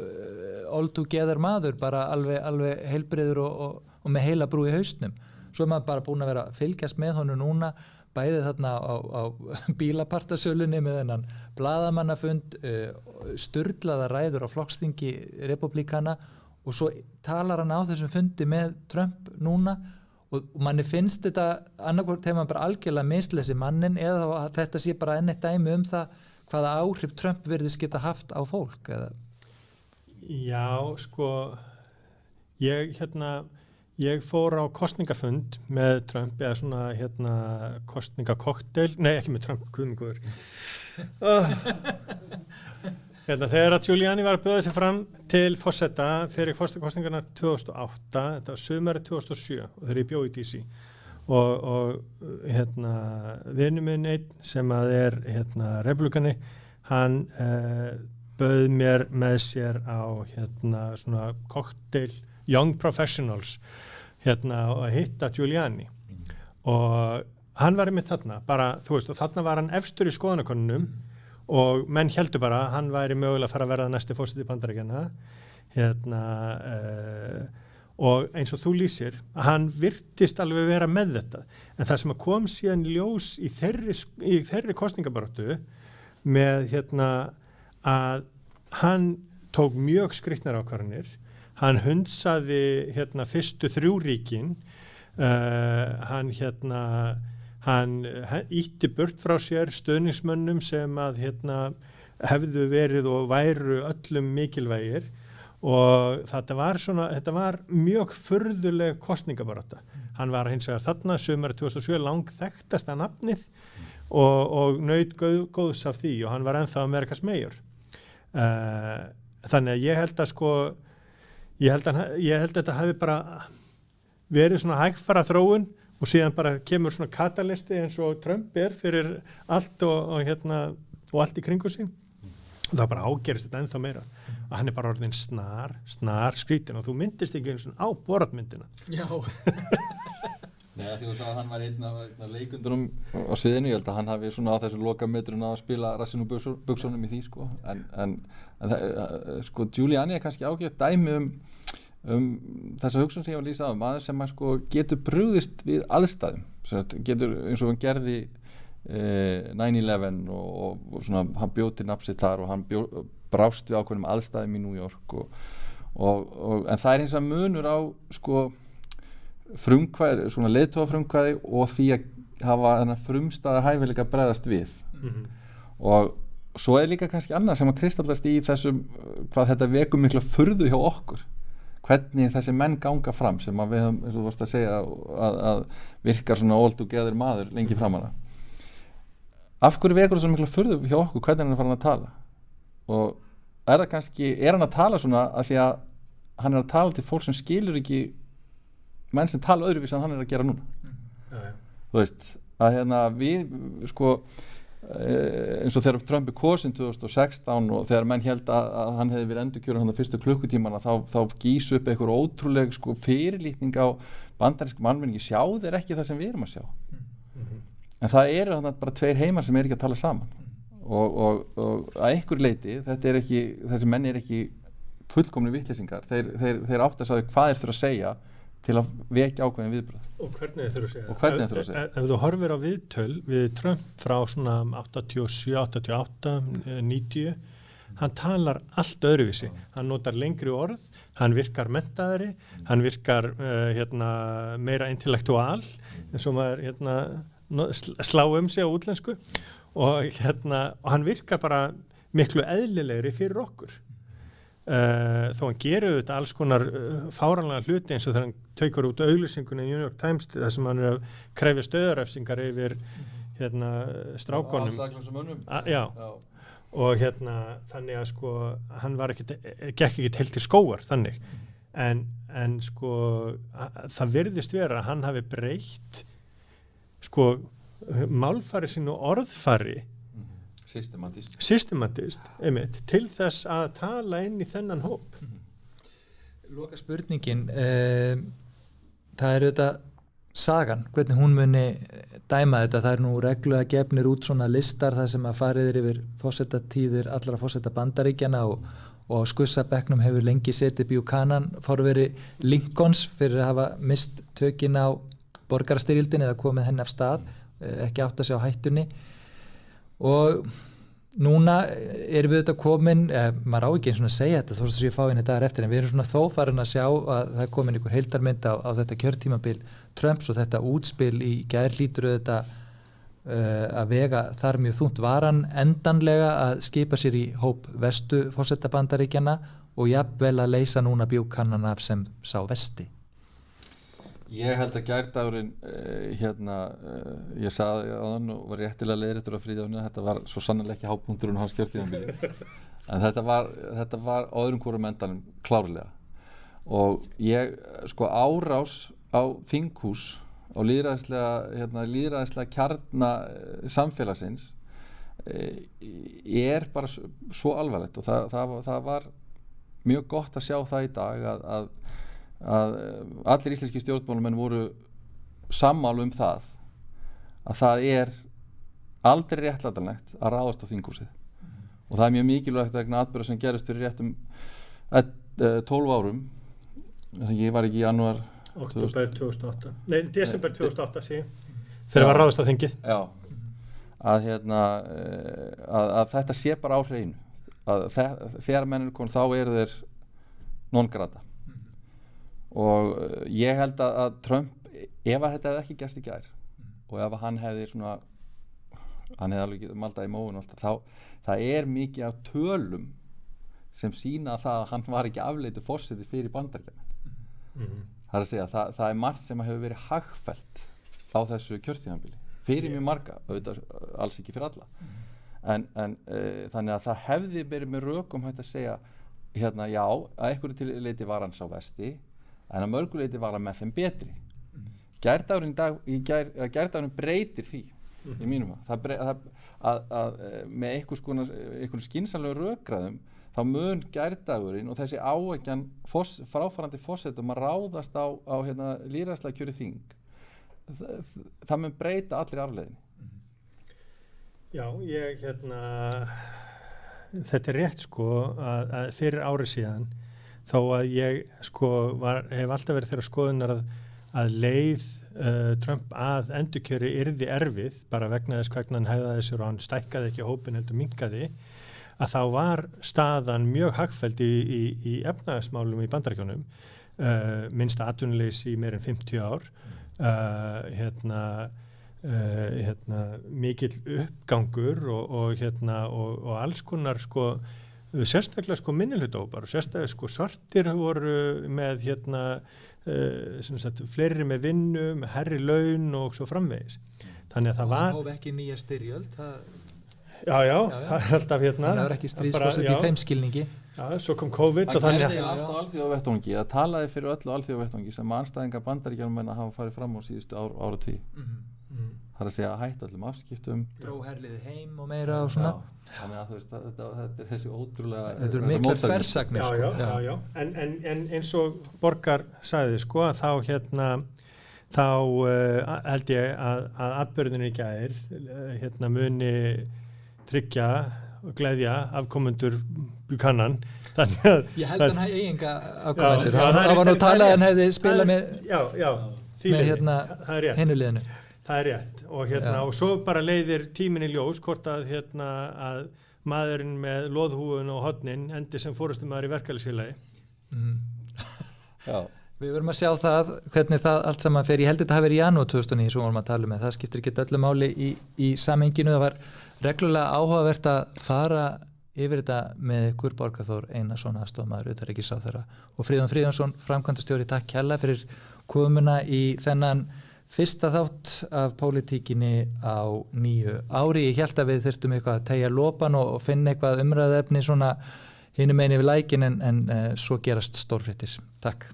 all together maður bara alveg heilbrigður og með heila brú í hausnum svo maður bara búin að vera að fylgjast með honum núna bæði þarna á bílapartasölunni með þennan blaðamannafund sturlaða ræður á flokksþingi republikana og svo talar hann á þessum fundi með Trump núna og manni finnst þetta annarkvort hefur maður bara algjörlega mislesi mannin eða að þetta sé bara enn eitt dæmi það hvaða áhrif Trump virðist geta haft á fólk eða? Já, ég fór á kosningafund með Trump eða svona kosningakokteil, nei ekki með Trump, guðmingur þegar að Giuliani var að bjóða sig fram til forseta fyrir forsetakosningarnar 2008, þetta var sumari 2007 og þegar ég bjó í DC og vinur minn einn sem að republikani, hann bauð mér með sér á svona kokteil Young Professionals og hitta Giuliani og hann var einmitt þarna bara, þú veist, og þarna var hann efstur í skoðanakönnunum og menn heldur bara að hann væri mögulega að fara að verða næsti forseti Bandaríkjanna og eins og þú lýsir að hann virtist alveg vera með þetta en það sem kom síðan ljós í þeirri kosningabaráttu með að hann tók mjög skrýtnar ákvarðanir hann hundsaði fyrstu 3 ríkin, hann ýtti burt frá sér stuðningsmönnum sem að hefðu verið og væru öllum mikilvægir og þetta var mjög furðuleg kosningabarátta. Hann var hins vegar þarna sumar 2007 langþekktasta nafnið og naut góðs af því og hann var ennþá Amerikas mayor. Þannig að ég held að þetta hafi bara verið svona hægfara þróun og síðan bara kemur svona katalisti eins og Trump fyrir allt og allt í kringu sig. Og það bara ágerist þetta ennþá meira. Og hann bara orðinn snar skrítin og þú myndist ekki eins og á Borat-myndina. Já. Nei, því þú sagði að hann var einn af leikundunum á sviðinu, ég held að hann hafi svona á þessu lokametrun að spila rassinn og buxunum í því, sko. En sko, Giuliani kannski ágætt dæmi þessa hugsun sem ég var að lýsa á, maður sem getur brugðist við aðstæðum, getur eins og hann gerði 9/11 og svona hann bjóð til nafn sitt þar og hann brást við ákveðnum aðstæðum í New York en það hins vegar munur á sko frumkvæði, svona leiðtogafrumkvæði og því að hafa þennan frumstæða hæfileika að bregðast við og svo líka kannski annað sem að kristallast í þessum hvað þetta vekur mikla furðu hjá okkur, hvernig þessi menn ganga fram sem að við höfum, eins og þú varst að segja að virkar svona all together maður lengi framanna. Af hverju vekur það svo mikla furðu hjá okkur hvernig hann farin að tala og er hann að tala svona að því að hann að tala til fólk sem skilur ekki menn sem tala öðruvísi en hann að gera núna þú veist, að við sko eins og þegar Trump kosinn 2016 og þegar menn held að hann hefði verið endurkjörinn hann á fyrstu klukkutímana þá gís upp einhver ótrúleg sko fyrirlítning á bandarískum almenningi, sjá þeir ekki það sem við erum að sjá en það eru þannig bara 2 heimar sem ekki að tala saman og að einhver leiti þessi menn ekki fullkomni vitleysingar, þeir átt að sagði hvað þeir þurfa að segja til að vekja ákveðin viðbröð. Og hvernig þeir þurfa að segja. Ef þú horfir á viðtöl við Trump frá svona 87, 88, 90, hann talar allt öðruvísi. Hann notar lengri orð, hann virkar menntaðari, hann virkar meira intellektual, eins og maður slá sig á útlensku og hann virkar bara miklu eðlilegri fyrir okkur. Þó hann gerir þetta alls konar fáránlega hluti eins og þegar hann tekur út auglýsingunni í New York Times þar sem hann er að krefja stöðarefsingar yfir strákonum og þannig að sko hann gekk ekki heilt til skógar þannig en sko það virðist vera að hann hafi breytt sko málfari sínu orðfari systematist einmitt, til þess að tala inn í þennan hóp. Loka spurningin það er auðvitað sagan, hvernig hún muni dæma þetta, það er nú reglulega gefnir út svona listar þar sem að fariðir yfir forsetatíðir allra forseta Bandaríkjanna og skussabekknum hefur lengi setið Buchanan forveri Lincolns fyrir að hafa mist tökin á borgarastyrjöldinni eða komið henni af stað, ekki átt að sjá hættunni og núna erum við auðvitað komin, maður á ekki eins og að segja þetta þó að ég fá henni dagar eftir en við erum svona þó farin að sjá að það er komin einhver heildarmynd á þetta kjörtímabil Trumps og þetta útspil í gær hlýtur auðvitað að vega þar mjög þungt var hann endanlega að skipa sér í hóp vestu forseta Bandaríkjanna og jafnvel að leysa núna Buchanan af sem sá vesti. Ég held að gærdagurinn ég sagði á þann og var réttilega leiðréttur á Friðjóni, þetta var svo sannarlega ekki hápunkturinn hans kjörtímabili en þetta var á öðrum hvorum endanum klárlega og ég sko árás á þinghús og lýðræðislega kjarna samfélagsins bara svo alvarlegt og það var mjög gott að sjá það í dag að allir íslenski stjórnmálamenn voru sammála það að það aldrei réttlætanlegt að ráðast á þinghúsið og það mjög mikilvægt vegna atburða sem gerist fyrir réttum 12 árum ég var ekki í janúar október 2008 nei, desember 2008 sí þegar var ráðast á þingið að þetta sé bara á hreinu að þegar menn eru komin þá eru þeir non grata og ég held að Trump, ef að þetta hefði ekki gerst í gær og ef hann hefði svona, hann hefði alveg maldað í móðun alltaf, þá það mikið af tölum sem sýna það að hann var ekki afleitur forseti fyrir Bandaríkjamenn. Það að segja, það margt sem hefur verið hagfellt á þessu kjörtímabili fyrir mjög marga, auðvitað alls ekki fyrir alla. En þannig að það hefði verið með rökum hægt að segja hérna já, að einhverju leyti var hann sá versti, en að mörgu leyti var hann með þeim betri. Gærdagurinn breytir því í mínum að með einhvern skynsamlegu rökræðum þá mun gærdagurinn og þessi áeggjan fráfarandi forsetum að ráðast á hérna, lýðræðislega kjörið þing það mun breyta allir afleiðinni. Já, þetta rétt sko að fyrir ári síðan þó að ég sko hef alltaf verið þeirra skoðunar að leið Trump að endurkjöri yrði erfið bara vegna þess hvernig hann hegðaði sér og hann stækkaði ekki hópin heldur minnkaði að þá var staðan mjög hagfelld í efnahagsmálum í Bandaríkjunum minnsta atvinnuleysi í meir en 50 ár mikill uppgangur og alls konar sko sérstaklega sko minnihlutahópar og sérstaklega sko svartir voru með fleiri með vinnu, með herri laun og svo framvegis. Þannig að það var... Það hóf ekki nýja styrjöld. Já, það er alltaf Það er ekki stríðsforseti í þeim skilningi. Já, svo kom COVID og þannig að... Það gerði allt á alþjóðavettvangi, það talaði fyrir öllu alþjóðavettvangi sem andstæðingar Bandaríkjanna hafa farið fram á síðustu áratugum. Það er að segja að hætta öllum afskiptum. Dró herliði heim og meira og svona. Þannig að þú veist, þetta er þessi ótrúlega... Þetta eru miklar þversagnir, sko. Já. En eins og Borgar sagði, sko, þá held ég að atburðinu í gær muni tryggja og gleðja afkomendur Buchanan. Þannig að... Ég held hann hefði eiginga afkomendur. Það var nú talað að hann hefði spilað með hinuliðinu. Það er rétt og svo bara leiðir tíminn í ljós hvort að maðurinn með loðhúfun og hornin endi sem forystummaður í verkalýðsfélagi. Já. Við verum að sjá það, hvernig það allt saman fer. Ég held þetta hafi verið í janúar 2009 sem vorum að tala með. Það skiptir ekki öllu máli í samhenginu. Það var reglulega áhugavert að fara yfir þetta með ykkur Borgarþór Einarsson aðstoðarmaður utanríkisráðherra og Friðjón Friðjónsson framkvæmdastjóri. Takk kærlega fyrir komuna í þennan fyrsta þátt af pólitíkinni á nýju ári. Ég hélt að við þyrftum eitthvað að teygja lopan og finna eitthvað umræðuefni svona hinum megin yfir lækin en svo gerast stórfréttir. Takk.